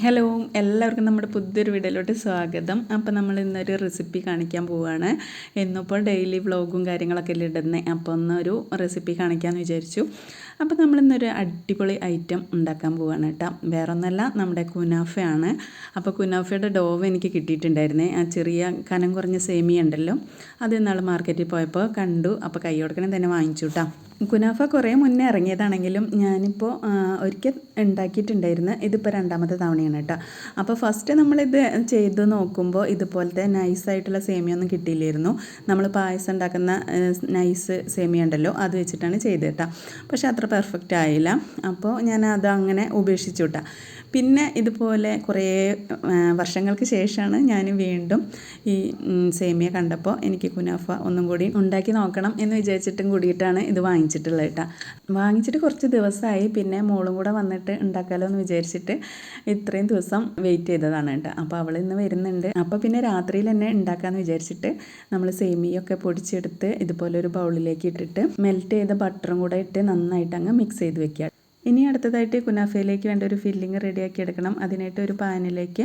Hello, എല്ലാവർക്കും നമ്മുടെ പുതിയൊരു വീഡിയോയിലോട്ട് സ്വാഗതം. അപ്പോൾ നമ്മൾ ഇന്നൊരു റെസിപ്പി കാണിക്കാൻ പോവുകയാണ്. എന്നിപ്പോൾ ഡെയിലി വ്ളോഗും കാര്യങ്ങളൊക്കെ ഇടുന്നത്, അപ്പോൾ ഒന്നൊരു റെസിപ്പി കാണിക്കാമെന്ന് വിചാരിച്ചു. അപ്പോൾ നമ്മളിന്നൊരു അടിപൊളി ഐറ്റം ഉണ്ടാക്കാൻ പോവുകയാണ് കേട്ടോ. വേറൊന്നല്ല, നമ്മുടെ കുനാഫയാണ്. അപ്പോൾ കുനാഫയുടെ ഡോവ് എനിക്ക് കിട്ടിയിട്ടുണ്ടായിരുന്നേ. ആ ചെറിയ കനം കുറഞ്ഞ സേമിയ ഉണ്ടല്ലോ, അത് ഇന്നാൾ മാർക്കറ്റിൽ പോയപ്പോൾ കണ്ടു. അപ്പോൾ കൈ കൊടുക്കണം തന്നെ വാങ്ങിച്ചു കേട്ടോ. കുനാഫ കുറേ മുന്നേ ഇറങ്ങിയതാണെങ്കിലും ഞാനിപ്പോൾ ഒരിക്കൽ ഉണ്ടാക്കിയിട്ടുണ്ടായിരുന്നു. ഇതിപ്പോൾ രണ്ടാമത്തെ തവണയാണ് കേട്ടോ. അപ്പോൾ ഫസ്റ്റ് നമ്മളിത് ചെയ്ത് നോക്കുമ്പോൾ ഇതുപോലത്തെ നൈസായിട്ടുള്ള സേമിയൊന്നും കിട്ടിയില്ലായിരുന്നു. നമ്മൾ പായസം ഉണ്ടാക്കുന്ന നൈസ് സേമിയ ഉണ്ടല്ലോ, അത് വെച്ചിട്ടാണ് ചെയ്തത് കേട്ടോ. പക്ഷേ അത്ര പെർഫെക്റ്റ് ആയില്ല. അപ്പോൾ ഞാൻ അത് അങ്ങനെ ഉപേക്ഷിച്ചു കേട്ടോ. പിന്നെ ഇതുപോലെ കുറേ വർഷങ്ങൾക്ക് ശേഷമാണ് ഞാൻ വീണ്ടും ഈ സേമിയ കണ്ടപ്പോൾ എനിക്ക് കുനാഫ ഒന്നും കൂടി ഉണ്ടാക്കി നോക്കണം എന്ന് വിചാരിച്ചിട്ടും കൂടിയിട്ടാണ് ഇത് വാങ്ങിച്ചിട്ടുള്ളത് കേട്ടോ. വാങ്ങിച്ചിട്ട് കുറച്ച് ദിവസമായി. പിന്നെ മോളും കൂടെ വന്നിട്ട് ഉണ്ടാക്കാമല്ലോ എന്ന് വിചാരിച്ചിട്ട് ഇത്രയും ദിവസം വെയിറ്റ് ചെയ്തതാണ് കേട്ടോ. അപ്പോൾ അവൾ ഇന്ന് വരുന്നുണ്ട്. അപ്പോൾ പിന്നെ രാത്രിയിൽ തന്നെ ഉണ്ടാക്കാമെന്ന് വിചാരിച്ചിട്ട് നമ്മൾ സേമിയൊക്കെ പൊടിച്ചെടുത്ത് ഇതുപോലെ ഒരു ബൗളിലേക്ക് ഇട്ടിട്ട് മെൽറ്റ് ചെയ്ത ബട്ടറും കൂടെ ഇട്ട് നന്നായിട്ട് അങ്ങ് മിക്സ് ചെയ്ത് വെക്കുക. ഇനി അടുത്തതായിട്ട് കുനാഫയിലേക്ക് വേണ്ട ഒരു ഫില്ലിങ് റെഡിയാക്കി എടുക്കണം. അതിനായിട്ട് ഒരു പാനിലേക്ക്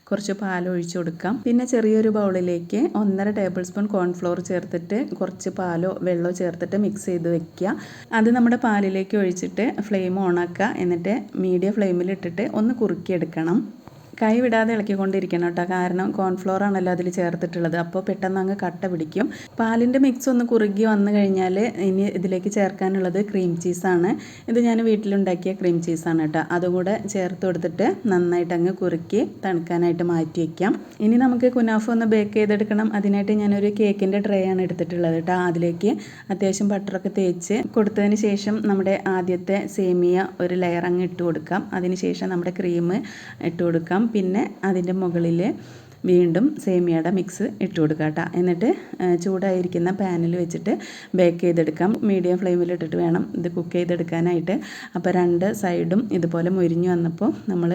കുറച്ച് പാൽ ഒഴിച്ചു കൊടുക്കാം. പിന്നെ ചെറിയൊരു ബൗളിലേക്ക് 1.5 ടേബിൾ സ്പൂൺ കോൺഫ്ലോർ ചേർത്തിട്ട് കുറച്ച് പാലോ വെള്ളമോ ചേർത്തിട്ട് മിക്സ് ചെയ്ത് വെക്കുക. അത് നമ്മുടെ പാലിലേക്ക് ഒഴിച്ചിട്ട് ഫ്ലെയിം ഓണാക്കുക. എന്നിട്ട് മീഡിയം ഫ്ലെയിമിൽ ഇട്ടിട്ട് ഒന്ന് കുറുക്കിയെടുക്കണം. കൈ വിടാതെ ഇളക്കിക്കൊണ്ടിരിക്കണം കേട്ടോ. കാരണം കോൺഫ്ലോർ ആണല്ലോ അതിൽ ചേർത്തിട്ടുള്ളത്. അപ്പോൾ പെട്ടെന്ന് അങ്ങ് കട്ട പിടിക്കും. പാലിൻ്റെ മിക്സ് ഒന്ന് കുറുകി വന്നു കഴിഞ്ഞാൽ ഇനി ഇതിലേക്ക് ചേർക്കാനുള്ളത് ക്രീം ചീസാണ്. ഇത് ഞാൻ വീട്ടിലുണ്ടാക്കിയ ക്രീം ചീസാണ് കേട്ടോ. അതുകൂടെ ചേർത്ത് കൊടുത്തിട്ട് നന്നായിട്ട് അങ്ങ് കുറുക്കി തണുക്കാനായിട്ട് മാറ്റി വയ്ക്കാം. ഇനി നമുക്ക് കുനാഫ ഒന്ന് ബേക്ക് ചെയ്തെടുക്കണം. അതിനായിട്ട് ഞാനൊരു കേക്കിൻ്റെ ട്രേ ആണ് എടുത്തിട്ടുള്ളത് കേട്ടോ. അതിലേക്ക് അത്യാവശ്യം ബട്ടറൊക്കെ തേച്ച് കൊടുത്തതിന് ശേഷം നമ്മുടെ ആദ്യത്തെ സേമിയ ഒരു ലെയർ അങ്ങ് ഇട്ട് കൊടുക്കാം. അതിന് ശേഷം നമ്മുടെ ക്രീം ഇട്ട് കൊടുക്കാം. പിന്നെ അതിൻ്റെ മുകളിൽ വീണ്ടും സേമിയയുടെ മിക്സ് ഇട്ട് കൊടുക്കുക കേട്ടോ. എന്നിട്ട് ചൂടായിരിക്കുന്ന പാനിൽ വെച്ചിട്ട് ബേക്ക് ചെയ്തെടുക്കാം. മീഡിയം ഫ്ലെയിമിൽ ഇട്ടിട്ട് വേണം ഇത് കുക്ക് ചെയ്തെടുക്കാനായിട്ട്. അപ്പോൾ 2 സൈഡും ഇതുപോലെ മുരിഞ്ഞു വന്നപ്പോൾ നമ്മൾ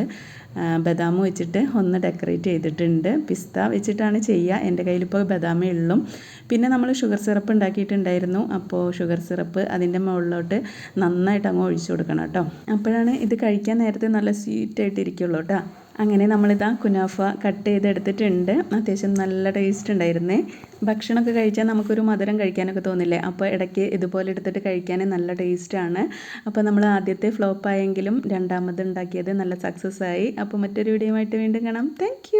ബദാം വെച്ചിട്ട് ഒന്ന് ഡെക്കറേറ്റ് ചെയ്തിട്ടുണ്ട്. പിസ്ത വെച്ചിട്ടാണ് ചെയ്യുക. എൻ്റെ കയ്യിലിപ്പോൾ ബദാമേ ഉള്ളൂ. പിന്നെ നമ്മൾ ഷുഗർ സിറപ്പ് ഉണ്ടാക്കിയിട്ടുണ്ടായിരുന്നു. അപ്പോൾ ഷുഗർ സിറപ്പ് അതിൻ്റെ മുകളിലോട്ട് നന്നായിട്ട് അങ്ങ് ഒഴിച്ചു കൊടുക്കണം കേട്ടോ. അപ്പോഴാണ് ഇത് കഴിക്കാൻ നേരത്തെ നല്ല സ്വീറ്റായിട്ടിരിക്കുള്ളൂ കേട്ടോ. അങ്ങനെ നമ്മളിതാ കുനാഫ കട്ട് ചെയ്തെടുത്തിട്ടുണ്ട്. അത്യാവശ്യം നല്ല ടേസ്റ്റ് ഉണ്ടായിരുന്നേ. ഭക്ഷണമൊക്കെ കഴിച്ചാൽ നമുക്കൊരു മധുരം കഴിക്കാനൊക്കെ തോന്നില്ലേ. അപ്പോൾ ഇടയ്ക്ക് ഇതുപോലെ എടുത്തിട്ട് കഴിക്കാൻ നല്ല ടേസ്റ്റാണ്. അപ്പോൾ നമ്മൾ ആദ്യത്തെ ഫ്ലോപ്പായെങ്കിലും രണ്ടാമത് ഉണ്ടാക്കിയത് നല്ല സക്സസ് ആയി. അപ്പോൾ മറ്റൊരു വീഡിയോയുമായിട്ട് വീണ്ടും കാണാം. താങ്ക്